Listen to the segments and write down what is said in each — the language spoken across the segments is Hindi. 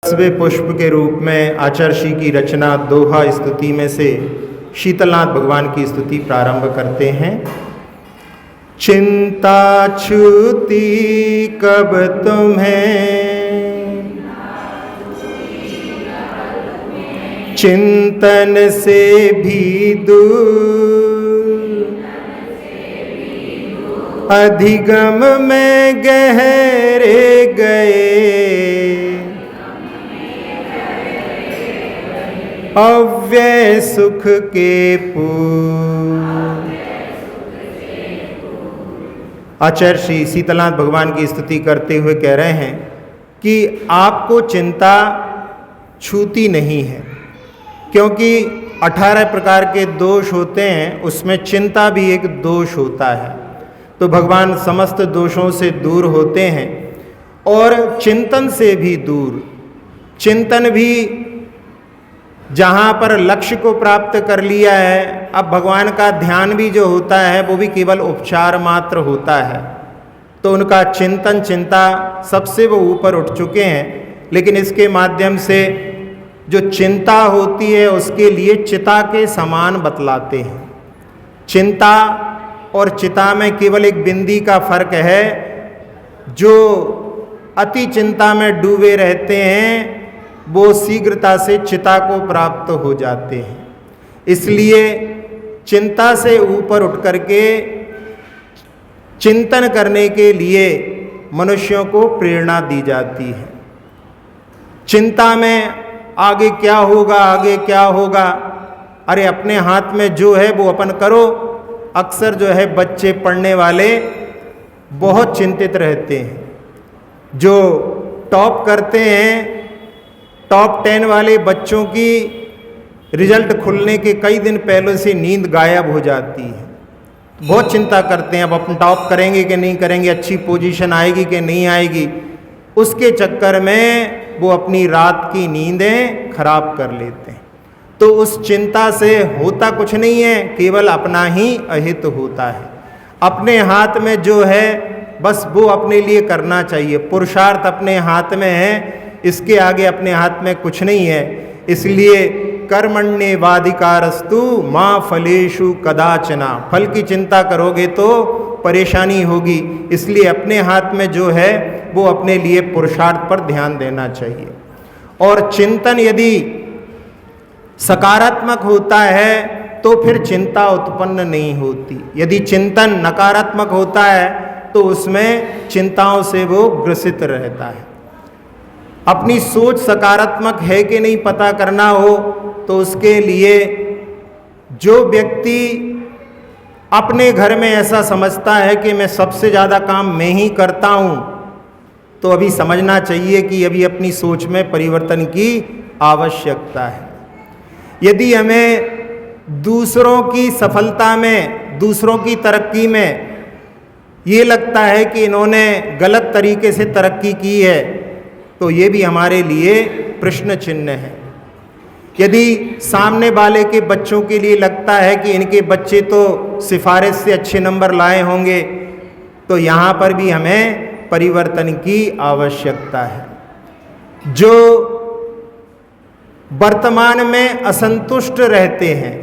10वें पुष्प के रूप में आचार्य श्री की रचना दोहा स्तुति में से शीतलनाथ भगवान की स्तुति प्रारंभ करते हैं। चिंता छूती कब तुम्हें, चिंतन से भी दूर, अधिगम में गहरे गए, अव्यय सुख के पूर। आचार्य श्री शीतलनाथ भगवान की स्तुति करते हुए कह रहे हैं कि आपको चिंता छूती नहीं है, क्योंकि 18 प्रकार के दोष होते हैं, उसमें चिंता भी एक दोष होता है। तो भगवान समस्त दोषों से दूर होते हैं और चिंतन से भी दूर। चिंतन भी जहाँ पर लक्ष्य को प्राप्त कर लिया है, अब भगवान का ध्यान भी जो होता है वो भी केवल उपचार मात्र होता है। तो उनका चिंतन चिंता सबसे वो ऊपर उठ चुके हैं, लेकिन इसके माध्यम से जो चिंता होती है उसके लिए चिता के समान बतलाते हैं। चिंता और चिता में केवल एक बिंदी का फर्क है। जो अति चिंता में डूबे रहते हैं वो शीघ्रता से चिता को प्राप्त हो जाते हैं। इसलिए चिंता से ऊपर उठ करके चिंतन करने के लिए मनुष्यों को प्रेरणा दी जाती है। चिंता में आगे क्या होगा, आगे क्या होगा, अरे अपने हाथ में जो है वो अपन करो। अक्सर जो है बच्चे पढ़ने वाले बहुत चिंतित रहते हैं। जो टॉप करते हैं, टॉप 10 वाले बच्चों की रिजल्ट खुलने के कई दिन पहले से नींद गायब हो जाती है। बहुत चिंता करते हैं, अब अपन टॉप करेंगे कि नहीं करेंगे, अच्छी पोजीशन आएगी कि नहीं आएगी। उसके चक्कर में वो अपनी रात की नींदें खराब कर लेते हैं। तो उस चिंता से होता कुछ नहीं है, केवल अपना ही अहित होता है। अपने हाथ में जो है बस वो अपने लिए करना चाहिए। पुरुषार्थ अपने हाथ में है, इसके आगे अपने हाथ में कुछ नहीं है। इसलिए कर्मण्येवाधिकारस्तु मां फलेषु कदाचना। फल की चिंता करोगे तो परेशानी होगी। इसलिए अपने हाथ में जो है वो अपने लिए पुरुषार्थ पर ध्यान देना चाहिए। और चिंतन यदि सकारात्मक होता है तो फिर चिंता उत्पन्न नहीं होती। यदि चिंतन नकारात्मक होता है तो उसमें चिंताओं से वो ग्रसित रहता है। अपनी सोच सकारात्मक है कि नहीं पता करना हो तो उसके लिए जो व्यक्ति अपने घर में ऐसा समझता है कि मैं सबसे ज़्यादा काम मैं ही करता हूँ, तो अभी समझना चाहिए कि अभी अपनी सोच में परिवर्तन की आवश्यकता है। यदि हमें दूसरों की सफलता में, दूसरों की तरक्की में ये लगता है कि इन्होंने गलत तरीके से तरक्की की है, तो ये भी हमारे लिए प्रश्न चिन्ह है। यदि सामने वाले के बच्चों के लिए लगता है कि इनके बच्चे तो सिफारिश से अच्छे नंबर लाए होंगे, तो यहाँ पर भी हमें परिवर्तन की आवश्यकता है। जो वर्तमान में असंतुष्ट रहते हैं,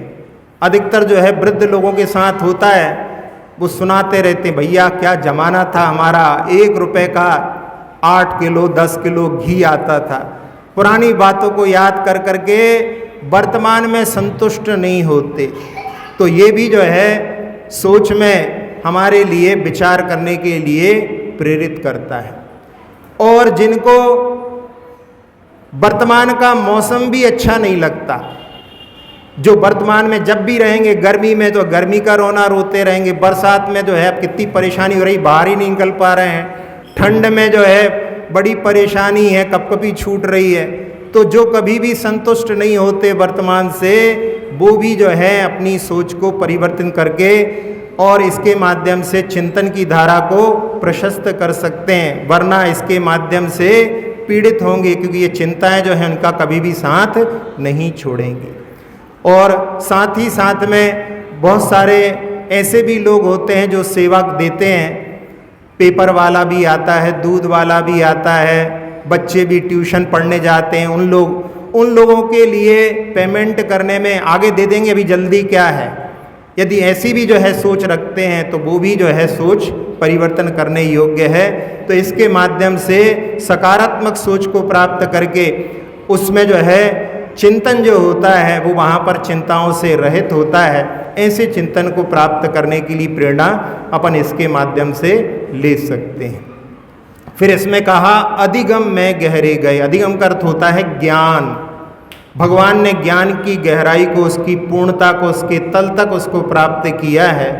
अधिकतर जो है वृद्ध लोगों के साथ होता है, वो सुनाते रहते हैं, भैया क्या जमाना था हमारा, 1 रुपए का 8 किलो 10 किलो घी आता था। पुरानी बातों को याद कर करके वर्तमान में संतुष्ट नहीं होते। तो ये भी जो है सोच में हमारे लिए विचार करने के लिए प्रेरित करता है। और जिनको वर्तमान का मौसम भी अच्छा नहीं लगता, जो वर्तमान में जब भी रहेंगे, गर्मी में तो गर्मी का रोना रोते रहेंगे, बरसात में जो है अब कितनी परेशानी हो रही, बाहर ही नहीं निकल पा रहे हैं, ठंड में जो है बड़ी परेशानी है, कपकपी छूट रही है। तो जो कभी भी संतुष्ट नहीं होते वर्तमान से, वो भी जो है अपनी सोच को परिवर्तन करके और इसके माध्यम से चिंतन की धारा को प्रशस्त कर सकते हैं। वरना इसके माध्यम से पीड़ित होंगे, क्योंकि ये चिंताएं जो है उनका कभी भी साथ नहीं छोड़ेंगे। और साथ ही साथ में बहुत सारे ऐसे भी लोग होते हैं जो सेवा देते हैं। पेपर वाला भी आता है, दूध वाला भी आता है, बच्चे भी ट्यूशन पढ़ने जाते हैं, उन लोगों के लिए पेमेंट करने में आगे दे देंगे, अभी जल्दी क्या है। यदि ऐसी भी जो है सोच रखते हैं तो वो भी जो है सोच परिवर्तन करने योग्य है। तो इसके माध्यम से सकारात्मक सोच को प्राप्त करके उसमें जो है चिंतन जो होता है वो वहाँ पर चिंताओं से रहित होता है। ऐसे चिंतन को प्राप्त करने के लिए प्रेरणा अपन इसके माध्यम से ले सकते हैं। फिर इसमें कहा अधिगम में गहरे गए। अधिगम का अर्थ होता है ज्ञान। भगवान ने ज्ञान की गहराई को, उसकी पूर्णता को, उसके तल तक उसको प्राप्त किया है।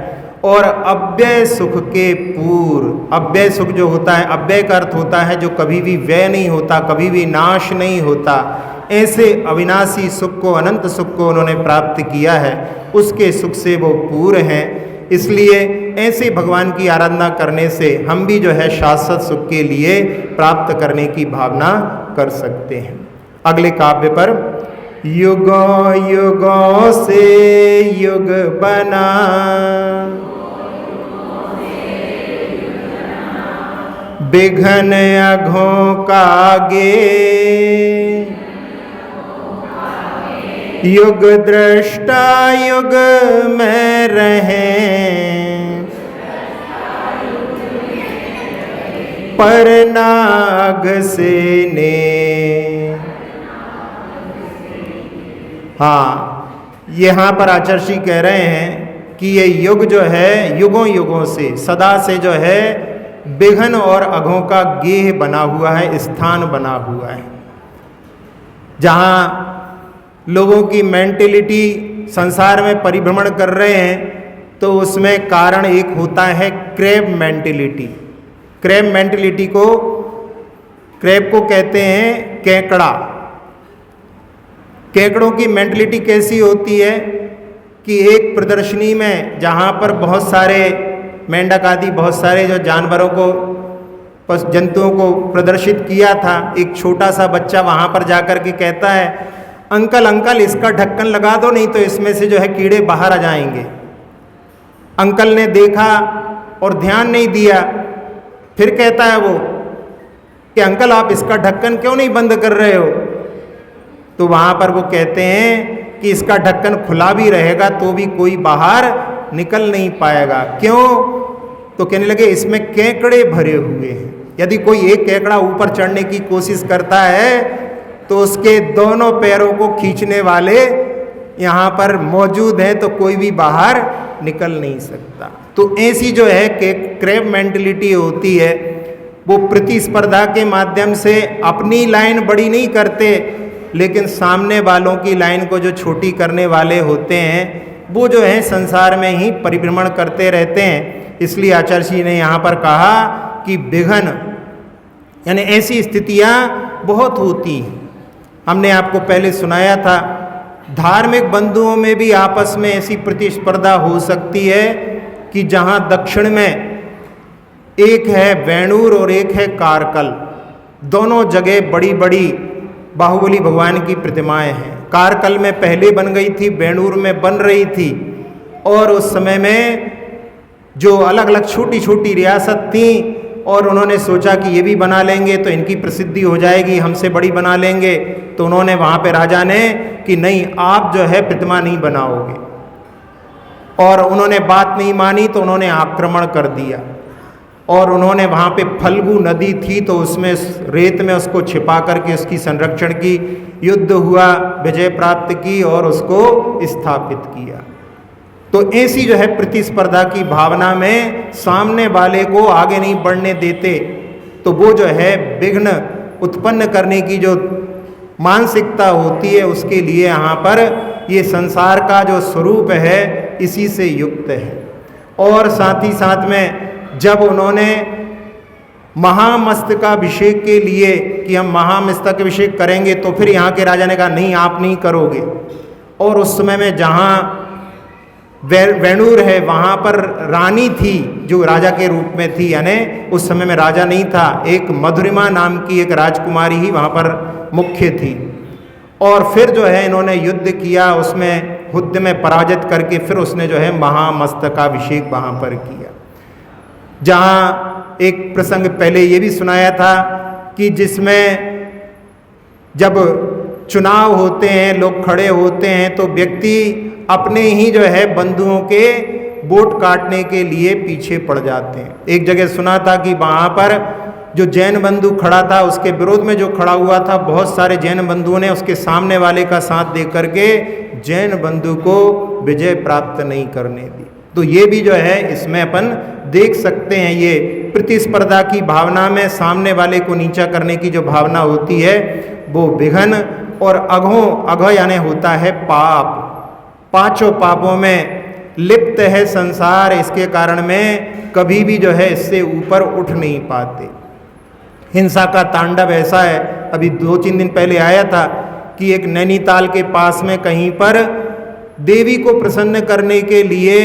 और अव्यय सुख के पूर्व, अव्यय सुख जो होता है, अव्यय का अर्थ होता है जो कभी भी व्यय नहीं होता, कभी भी नाश नहीं होता, ऐसे अविनाशी सुख को, अनंत सुख को उन्होंने प्राप्त किया है। उसके सुख से वो पूर्ण हैं। इसलिए ऐसे भगवान की आराधना करने से हम भी जो है शाश्वत सुख के लिए प्राप्त करने की भावना कर सकते हैं। अगले काव्य पर युगों युगों से युग बना, विघ्न अघों का गे, युग दृष्टा युग में रहें, पर नाग से ने। हाँ, यहाँ पर आचार्य जी कह रहे हैं कि ये युग जो है युगों युगों से, सदा से जो है विघ्न और अघों का गेह बना हुआ है, स्थान बना हुआ है, जहाँ लोगों की मेंटेलिटी संसार में परिभ्रमण कर रहे हैं। तो उसमें कारण एक होता है क्रैब मेंटेलिटी। क्रैब मेंटेलिटी को, क्रैब को कहते हैं केकड़ा। केकड़ों की मेंटेलिटी कैसी होती है कि एक प्रदर्शनी में जहाँ पर बहुत सारे मेंढक आदि बहुत सारे जो जानवरों को, पशु जंतुओं को प्रदर्शित किया था, एक छोटा सा बच्चा वहाँ पर जाकर के कहता है अंकल अंकल इसका ढक्कन लगा दो, नहीं तो इसमें से जो है कीड़े बाहर आ जाएंगे। अंकल ने देखा और ध्यान नहीं दिया। फिर कहता है वो कि अंकल आप इसका ढक्कन क्यों नहीं बंद कर रहे हो। तो वहाँ पर वो कहते हैं कि इसका ढक्कन खुला भी रहेगा तो भी कोई बाहर निकल नहीं पाएगा। क्यों? तो कहने लगे इसमें केकड़े भरे हुए हैं। यदि कोई एक केकड़ा ऊपर चढ़ने की कोशिश करता है तो उसके दोनों पैरों को खींचने वाले यहाँ पर मौजूद हैं, तो कोई भी बाहर निकल नहीं सकता। तो ऐसी जो है क्रैब मेंटेलिटी होती है, वो प्रतिस्पर्धा के माध्यम से अपनी लाइन बड़ी नहीं करते, लेकिन सामने वालों की लाइन को जो छोटी करने वाले होते हैं वो जो है संसार में ही परिभ्रमण करते रहते हैं। इसलिए आचार्य जी ने यहाँ पर कहा कि विघ्न यानी ऐसी स्थितियाँ बहुत होती हैं। हमने आपको पहले सुनाया था, धार्मिक बंधुओं में भी आपस में ऐसी प्रतिस्पर्धा हो सकती है कि जहाँ दक्षिण में एक है वेणुर और एक है कारकल, दोनों जगह बड़ी बड़ी बाहुबली भगवान की प्रतिमाएं हैं। कारकल में पहले बन गई थी, वेणुर में बन रही थी, और उस समय में जो अलग अलग छोटी छोटी रियासत थी और उन्होंने सोचा कि ये भी बना लेंगे तो इनकी प्रसिद्धि हो जाएगी, हमसे बड़ी बना लेंगे। तो उन्होंने वहाँ पे राजा ने कि नहीं आप जो है प्रतिमा नहीं बनाओगे, और उन्होंने बात नहीं मानी तो उन्होंने आक्रमण कर दिया। और उन्होंने वहाँ पे फल्गु नदी थी तो उसमें रेत में उसको छिपा करके उसकी संरक्षण की, युद्ध हुआ, विजय प्राप्त की और उसको स्थापित किया। तो ऐसी जो है प्रतिस्पर्धा की भावना में सामने वाले को आगे नहीं बढ़ने देते, तो वो जो है विघ्न उत्पन्न करने की जो मानसिकता होती है उसके लिए यहाँ पर ये संसार का जो स्वरूप है इसी से युक्त है। और साथ ही साथ में जब उन्होंने महामस्तकाभिषेक के लिए कि हम महामस्तकाभिषेक करेंगे, तो फिर यहाँ के राजा ने कहा नहीं आप नहीं करोगे। और उस समय में जहाँ वेणुर है वहाँ पर रानी थी जो राजा के रूप में थी, यानी उस समय में राजा नहीं था, एक मधुरिमा नाम की एक राजकुमारी ही वहाँ पर मुख्य थी। और फिर जो है इन्होंने युद्ध किया, उसमें युद्ध में पराजित करके फिर उसने जो है महामस्तकाभिषेक वहाँ पर किया। जहाँ एक प्रसंग पहले ये भी सुनाया था कि जिसमें जब चुनाव होते हैं, लोग खड़े होते हैं, तो व्यक्ति अपने ही जो है बंधुओं के वोट काटने के लिए पीछे पड़ जाते हैं। एक जगह सुना था कि वहाँ पर जो जैन बंधु खड़ा था, उसके विरोध में जो खड़ा हुआ था, बहुत सारे जैन बंधुओं ने उसके सामने वाले का साथ दे करके जैन बंधु को विजय प्राप्त नहीं करने दी। तो ये भी जो है इसमें अपन देख सकते हैं, ये प्रतिस्पर्धा की भावना में सामने वाले को नीचा करने की जो भावना होती है वो विघन और अघ यानी होता है पाप। पांचों पापों में लिप्त है संसार, इसके कारण में कभी भी जो है इससे ऊपर उठ नहीं पाते। हिंसा का तांडव ऐसा है, अभी 2-3 दिन पहले आया था कि एक नैनीताल के पास में कहीं पर देवी को प्रसन्न करने के लिए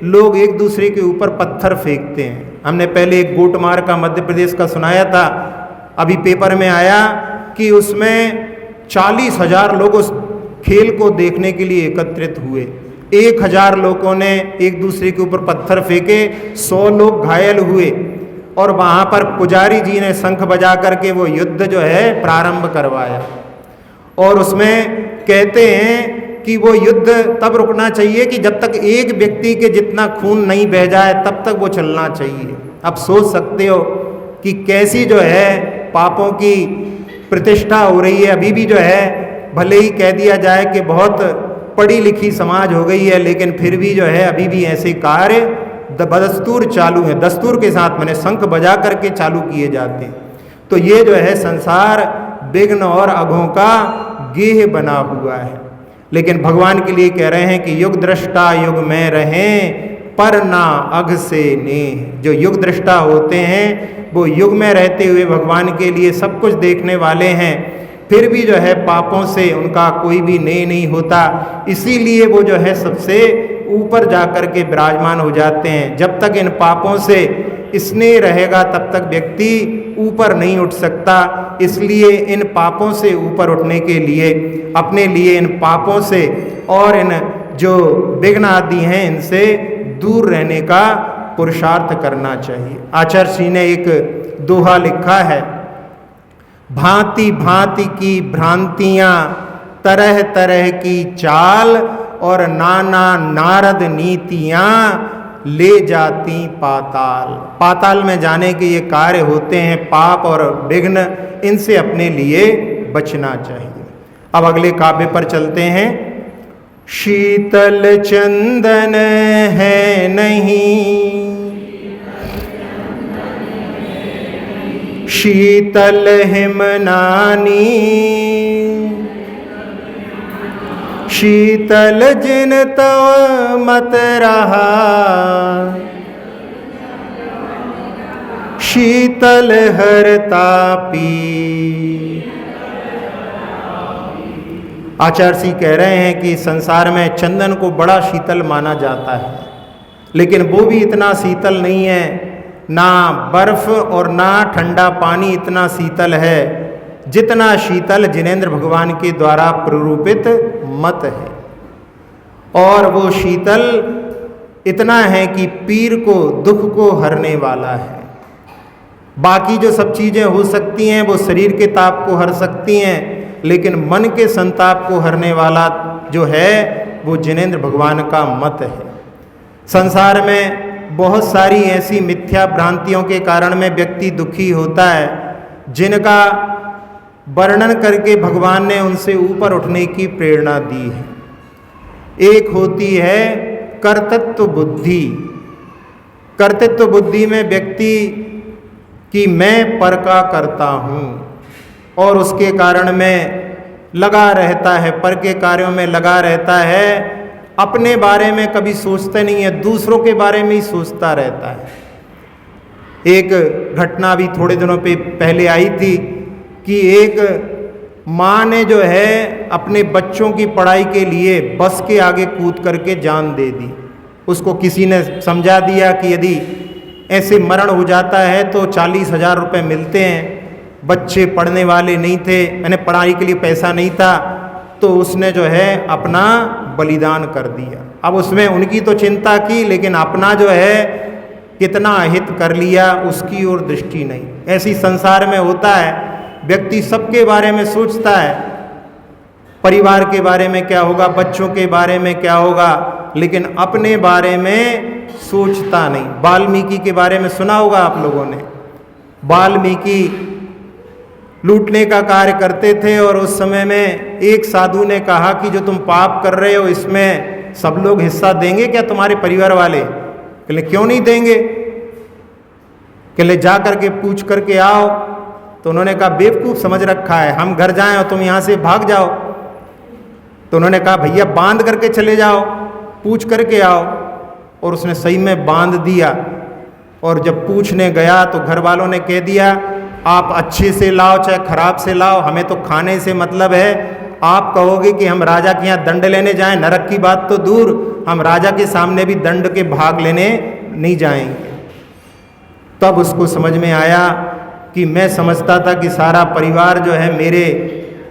लोग एक दूसरे के ऊपर पत्थर फेंकते हैं। हमने पहले एक गोटमार का मध्य प्रदेश का सुनाया था, अभी पेपर में आया कि उसमें 40,000 लोग उस खेल को देखने के लिए एकत्रित हुए। 1,000 लोगों ने एक दूसरे के ऊपर पत्थर फेंके, 100 लोग घायल हुए और वहाँ पर पुजारी जी ने शंख बजा करके वो युद्ध जो है प्रारंभ करवाया। और उसमें कहते हैं कि वो युद्ध तब रुकना चाहिए कि जब तक एक व्यक्ति के जितना खून नहीं बह जाए तब तक वो चलना चाहिए। अब सोच सकते हो कि कैसी जो है पापों की प्रतिष्ठा हो रही है। अभी भी जो है भले ही कह दिया जाए कि बहुत पढ़ी लिखी समाज हो गई है, लेकिन फिर भी जो है अभी भी ऐसे कार्य बदस्तूर चालू है। दस्तूर के साथ मैंने शंख बजा करके चालू किए जाते हैं। तो ये जो है संसार विघ्न और अघों का गेह बना हुआ है। लेकिन भगवान के लिए कह रहे हैं कि युग दृष्टा युग में रहें पर ना अघ से नेह। जो युग दृष्टा होते हैं वो युग में रहते हुए भगवान के लिए सब कुछ देखने वाले हैं, फिर भी जो है पापों से उनका कोई भी नेह नहीं होता। इसीलिए वो जो है सबसे ऊपर जाकर के विराजमान हो जाते हैं। जब तक इन पापों से स्नेह रहेगा तब तक व्यक्ति ऊपर नहीं उठ सकता। इसलिए इन पापों से ऊपर उठने के लिए अपने लिए इन पापों से और इन जो विघ्न आदि हैं इनसे दूर रहने का पुरुषार्थ करना चाहिए। आचार्य श्री ने एक दोहा लिखा है, भांति भांति की भ्रांतियाँ, तरह तरह की चाल और नाना नारद नीतियाँ ले जाती पाताल। पाताल में जाने के ये कार्य होते हैं पाप और विघ्न, इनसे अपने लिए बचना चाहिए। अब अगले काव्य पर चलते हैं। शीतल चंदन है नहीं, शीतल हिमनानी, शीतल जिन तव मत रहा, शीतल हर तापी। आचार्य जी कह रहे हैं कि संसार में चंदन को बड़ा शीतल माना जाता है, लेकिन वो भी इतना शीतल नहीं है। ना बर्फ और ना ठंडा पानी इतना शीतल है जितना शीतल जिनेंद्र भगवान के द्वारा प्ररूपित मत है। और वो शीतल इतना है कि पीर को, दुख को हरने वाला है। बाकी जो सब चीज़ें हो सकती हैं वो शरीर के ताप को हर सकती हैं, लेकिन मन के संताप को हरने वाला जो है वो जिनेंद्र भगवान का मत है। संसार में बहुत सारी ऐसी मिथ्या भ्रांतियों के कारण में व्यक्ति दुखी होता है, जिनका वर्णन करके भगवान ने उनसे ऊपर उठने की प्रेरणा दी है। एक होती है कर्तृत्व बुद्धि। कर्तृत्व बुद्धि में व्यक्ति कि मैं पर का करता हूँ और उसके कारण में लगा रहता है, पर के कार्यों में लगा रहता है, अपने बारे में कभी सोचता नहीं है, दूसरों के बारे में ही सोचता रहता है। एक घटना भी थोड़े दिनों पहले आई थी कि एक माँ ने जो है अपने बच्चों की पढ़ाई के लिए बस के आगे कूद करके जान दे दी। उसको किसी ने समझा दिया कि यदि ऐसे मरण हो जाता है तो 40,000 रुपये मिलते हैं। बच्चे पढ़ने वाले नहीं थे, यानी पढ़ाई के लिए पैसा नहीं था, तो उसने जो है अपना बलिदान कर दिया। अब उसमें उनकी तो चिंता की, लेकिन अपना जो है कितना हित कर लिया उसकी ओर दृष्टि नहीं। ऐसी संसार में होता है व्यक्ति सबके बारे में सोचता है, परिवार के बारे में क्या होगा, बच्चों के बारे में क्या होगा, लेकिन अपने बारे में सोचता नहीं। वाल्मीकि के बारे में सुना होगा आप लोगों ने। वाल्मीकि लूटने का कार्य करते थे और उस समय में एक साधु ने कहा कि जो तुम पाप कर रहे हो इसमें सब लोग हिस्सा देंगे क्या, तुम्हारे परिवार वाले? कहले क्यों नहीं देंगे? कहले जा करके पूछ करके आओ। तो उन्होंने कहा बेवकूफ़ समझ रखा है, हम घर जाएं और तुम यहाँ से भाग जाओ। तो उन्होंने कहा भैया बांध करके चले जाओ, पूछ करके आओ। और उसने सही में बांध दिया। और जब पूछने गया तो घर वालों ने कह दिया आप अच्छे से लाओ चाहे खराब से लाओ, हमें तो खाने से मतलब है। आप कहोगे कि हम राजा के यहाँ दंड लेने जाएं, नरक की बात तो दूर, हम राजा के सामने भी दंड के भाग लेने नहीं जाएंगे। तब उसको समझ में आया कि मैं समझता था कि सारा परिवार जो है मेरे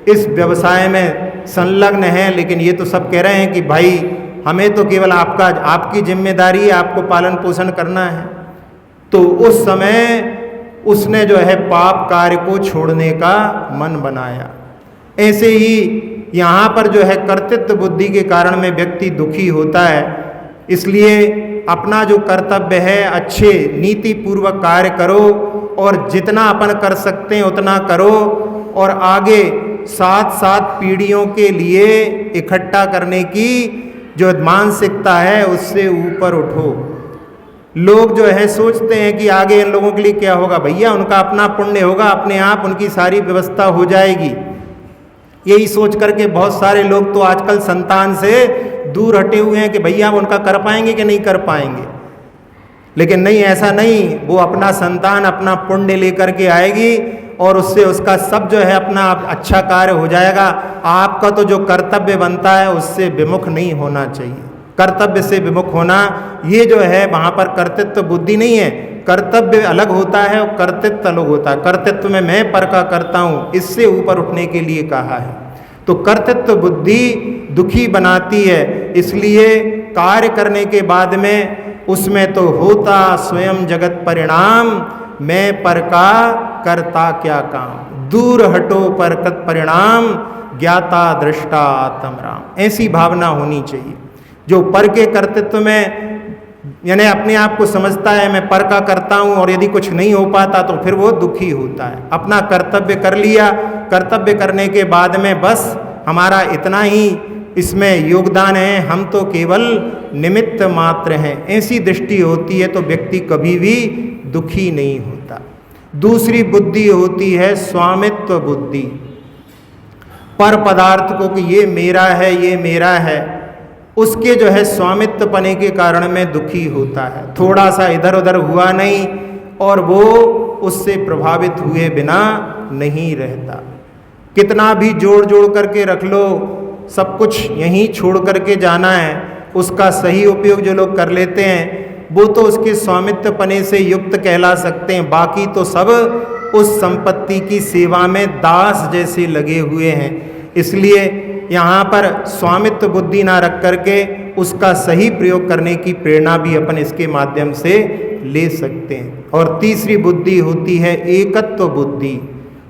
इस व्यवसाय में संलग्न है, लेकिन ये तो सब कह रहे हैं कि भाई हमें तो केवल आपकी जिम्मेदारी है, आपको पालन पोषण करना है। तो उस समय उसने जो है पाप कार्य को छोड़ने का मन बनाया। ऐसे ही यहाँ पर जो है कर्तृत्व बुद्धि के कारण में व्यक्ति दुखी होता है। इसलिए अपना जो कर्तव्य है अच्छे नीति पूर्वक कार्य करो और जितना अपन कर सकते हैं उतना करो, और आगे 7 पीढ़ियों के लिए इकट्ठा करने की जो मानसिकता है उससे ऊपर उठो। लोग जो है सोचते हैं कि आगे इन लोगों के लिए क्या होगा, भैया उनका अपना पुण्य होगा, अपने आप उनकी सारी व्यवस्था हो जाएगी। यही सोच करके बहुत सारे लोग तो आजकल संतान से दूर हटे हुए हैं कि भैया उनका कर पाएंगे कि नहीं कर पाएंगे। लेकिन नहीं, ऐसा नहीं, वो अपना संतान अपना पुण्य लेकर के आएगी और उससे उसका सब जो है अपना अच्छा कार्य हो जाएगा। आपका तो जो कर्तव्य बनता है उससे विमुख नहीं होना चाहिए। कर्तव्य से विमुख होना ये जो है वहाँ पर कर्तृत्व बुद्धि नहीं है। कर्तव्य अलग होता है और कर्तृत्व अलग होता है। कर्तृत्व में मैं पर का करता हूँ, इससे ऊपर उठने के लिए कहा है। तो कर्तृत्व बुद्धि दुखी बनाती है, इसलिए कार्य करने के बाद में उसमें तो होता स्वयं जगत परिणाम, मैं पर का करता क्या काम, दूर हटो पर तत् परिणाम, ज्ञाता दृष्टा आत्म राम। ऐसी भावना होनी चाहिए। जो पर के कर्तृत्व में यानी अपने आप को समझता है मैं पर का करता हूँ और यदि कुछ नहीं हो पाता तो फिर वो दुखी होता है। अपना कर्तव्य कर लिया, कर्तव्य करने के बाद में बस हमारा इतना ही इसमें योगदान है, हम तो केवल निमित्त मात्र हैं, ऐसी दृष्टि होती है तो व्यक्ति कभी भी दुखी नहीं होता। दूसरी बुद्धि होती है स्वामित्व बुद्धि। पर पदार्थ को कि ये मेरा है, ये मेरा है, उसके जो है स्वामित्व पने के कारण में दुखी होता है। थोड़ा सा इधर उधर हुआ नहीं और वो उससे प्रभावित हुए बिना नहीं रहता। कितना भी जोड़ जोड़ करके रख लो, सब कुछ यहीं छोड़ करके जाना है। उसका सही उपयोग जो लोग कर लेते हैं वो तो उसके स्वामित्व पने से युक्त कहला सकते हैं, बाकी तो सब उस संपत्ति की सेवा में दास जैसे लगे हुए हैं। इसलिए यहाँ पर स्वामित्व बुद्धि ना रख करके उसका सही प्रयोग करने की प्रेरणा भी अपन इसके माध्यम से ले सकते हैं। और तीसरी बुद्धि होती है एकत्व बुद्धि।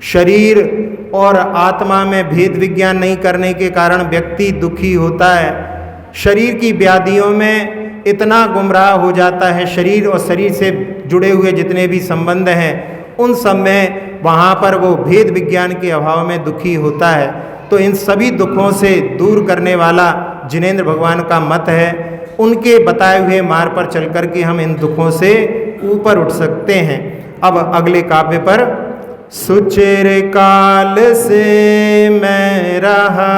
शरीर और आत्मा में भेद विज्ञान नहीं करने के कारण व्यक्ति दुखी होता है। शरीर की व्याधियों में इतना गुमराह हो जाता है, शरीर और शरीर से जुड़े हुए जितने भी संबंध हैं उन सब में वहाँ पर वो भेद विज्ञान के अभाव में दुखी होता है। तो इन सभी दुखों से दूर करने वाला जिनेंद्र भगवान का मत है, उनके बताए हुए मार्ग पर चल कर के हम इन दुखों से ऊपर उठ सकते हैं। अब अगले काव्य पर सुचिर काल से मैं रहा,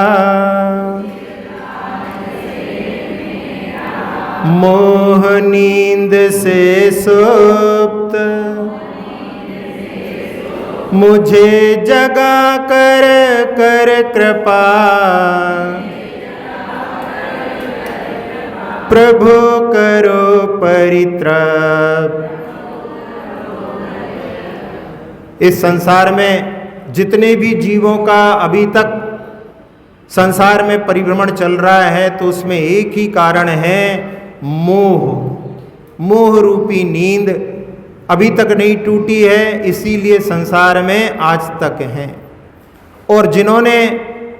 मोह नींद से सुप्त, मुझे जगा कर कर कृपा, प्रभु करो परित्राप। इस संसार में जितने भी जीवों का अभी तक संसार में परिभ्रमण चल रहा है तो उसमें एक ही कारण है, मोह। मोह रूपी नींद अभी तक नहीं टूटी है, इसीलिए संसार में आज तक हैं। और जिन्होंने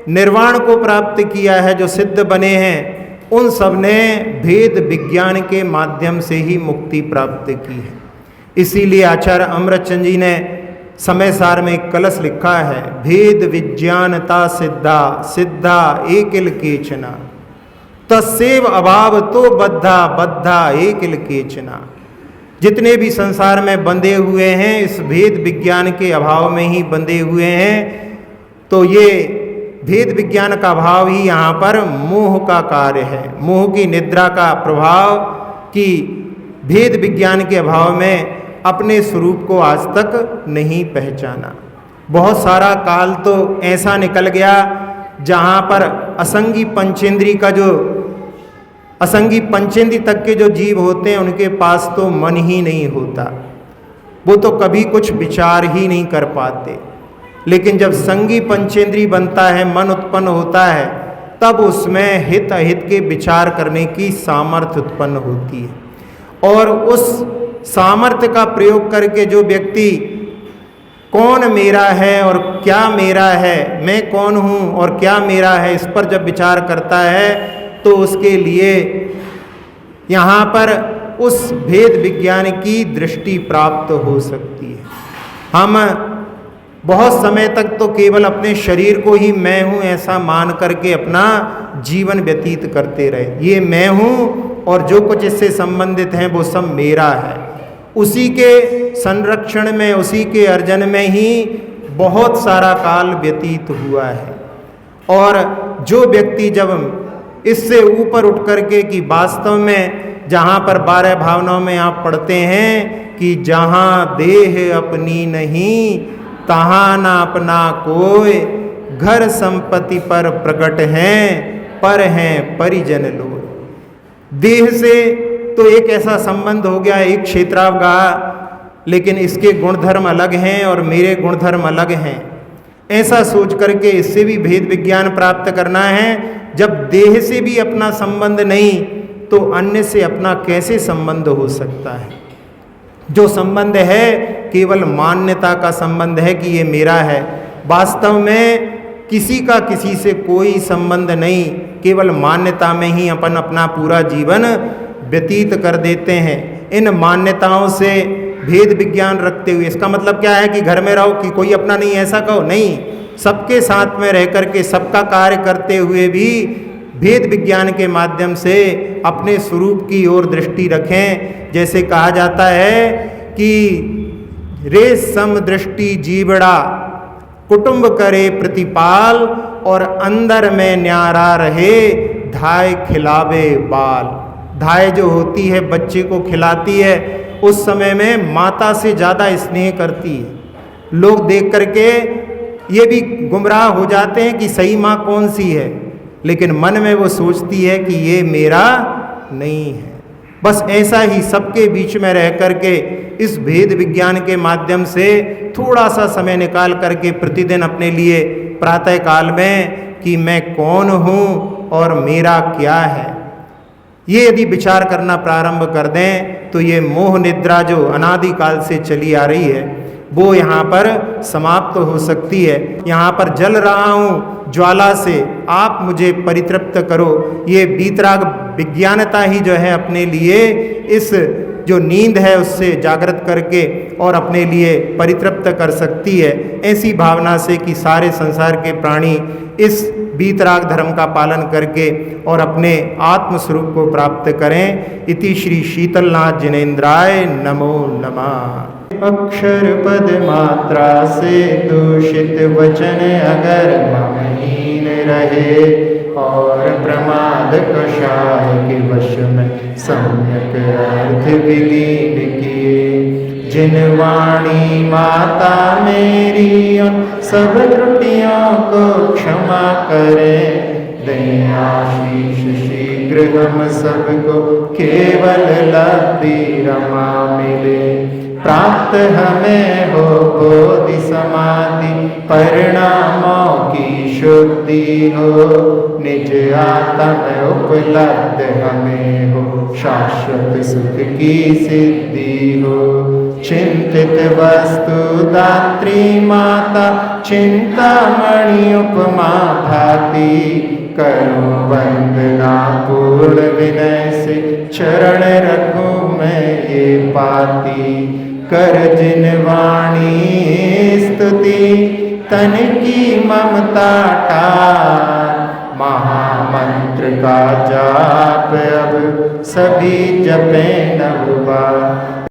निर्वाण को प्राप्त किया है, जो सिद्ध बने हैं, उन सब ने भेद विज्ञान के माध्यम से ही मुक्ति प्राप्त की है। इसीलिए आचार्य अमृतचंद जी ने समय सार में एक कलश लिखा है, भेद विज्ञानता सिद्धा सिद्धा एकिल केचना, तस्सेव अभाव तो बद्धा बद्धा एकिल केचना। जितने भी संसार में बंधे हुए हैं इस भेद विज्ञान के अभाव में ही बंधे हुए हैं। तो ये भेद विज्ञान का भाव ही यहाँ पर मोह का कार्य है, मोह की निद्रा का प्रभाव कि भेद विज्ञान के अभाव में अपने स्वरूप को आज तक नहीं पहचाना। बहुत सारा काल तो ऐसा निकल गया जहाँ पर असंगी पंचेंद्री का जो असंगी पंचेंद्री तक के जो जीव होते हैं उनके पास तो मन ही नहीं होता, वो तो कभी कुछ विचार ही नहीं कर पाते। लेकिन जब संगी पंचेंद्री बनता है, मन उत्पन्न होता है, तब उसमें हित अहित के विचार करने की सामर्थ्य उत्पन्न होती है। और उस सामर्थ्य का प्रयोग करके जो व्यक्ति कौन मेरा है और क्या मेरा है, मैं कौन हूँ और क्या मेरा है, इस पर जब विचार करता है तो उसके लिए यहाँ पर उस भेद विज्ञान की दृष्टि प्राप्त हो सकती है। हम बहुत समय तक तो केवल अपने शरीर को ही मैं हूँ ऐसा मान करके अपना जीवन व्यतीत करते रहे। ये मैं हूँ और जो कुछ इससे संबंधित हैं वो सब मेरा है। उसी के संरक्षण में, उसी के अर्जन में ही बहुत सारा काल व्यतीत हुआ है। और जो व्यक्ति जब इससे ऊपर उठ करके कि वास्तव में जहाँ पर 12 भावनाओं में आप पढ़ते हैं कि जहाँ देह अपनी नहीं तहाँ ना अपना कोई, घर संपत्ति पर प्रकट हैं पर हैं परिजन लोग। देह से तो एक ऐसा संबंध हो गया, एक क्षेत्रावगाह, लेकिन इसके गुणधर्म अलग हैं और मेरे गुणधर्म अलग हैं। ऐसा सोच करके इससे भी भेद विज्ञान प्राप्त करना है। जब देह से भी अपना संबंध नहीं तो अन्य से अपना कैसे संबंध हो सकता है। जो संबंध है केवल मान्यता का संबंध है कि ये मेरा है। वास्तव में किसी का किसी से कोई संबंध नहीं, केवल मान्यता में ही अपन अपना पूरा जीवन व्यतीत कर देते हैं। इन मान्यताओं से भेद विज्ञान रखते हुए, इसका मतलब क्या है कि घर में रहो कि कोई अपना नहीं, ऐसा कहो नहीं। सबके साथ में रह करके सबका कार्य करते हुए भी भेद विज्ञान के माध्यम से अपने स्वरूप की ओर दृष्टि रखें। जैसे कहा जाता है कि रे सम दृष्टि जीवड़ा कुटुंब करे प्रतिपाल, और अंदर में न्यारा रहे धाय खिलावे बाल। धाय जो होती है बच्चे को खिलाती है, उस समय में माता से ज़्यादा स्नेह करती है। लोग देख करके ये भी गुमराह हो जाते हैं कि सही माँ कौन सी है, लेकिन मन में वो सोचती है कि ये मेरा नहीं है। बस ऐसा ही सबके बीच में रह करके इस भेद विज्ञान के माध्यम से थोड़ा सा समय निकाल करके प्रतिदिन अपने लिए प्रातः काल में कि मैं कौन हूँ और मेरा क्या है, ये यदि विचार करना प्रारंभ कर दें तो ये मोह निद्रा जो अनादिकाल से चली आ रही है वो यहाँ पर समाप्त हो सकती है। यहाँ पर जल रहा हूँ ज्वाला से, आप मुझे परितृप्त करो। ये वीतराग विज्ञानता ही जो है अपने लिए इस जो नींद है उससे जागृत करके और अपने लिए परितृप्त कर सकती है। ऐसी भावना से कि सारे संसार के प्राणी इस वीतराग धर्म का पालन करके और अपने आत्मस्वरूप को प्राप्त करें। इति श्री शीतलनाथ जिनेन्द्राय नमो नमः। अक्षर पद मात्रा से दूषित वचन अगर ममहीन रहे, और प्रमाद कषाय के वश में सम्यक अर्थ विलीन किए। जिन वाणी माता मेरी उन सब त्रुटियों को क्षमा करे, दयाशीष शीघ्र हम सबको केवल लब्धि रमा मिले। प्राप्त हमें हो बोधि समाधि परिणामों की शुद्धि हो, निज आत्म उपलब्ध हमें हो शाश्वत सुख की सिद्धि हो। चिंतित वस्तु दात्री माता चिंतामणि उपमा भाती करूं वंदना पूर्ण विनय से चरण रखूं मैं ये पाती कर जिन वाणी स्तुति तन की ममता टार महामंत्र का जाप अब सभी जपे नव बार।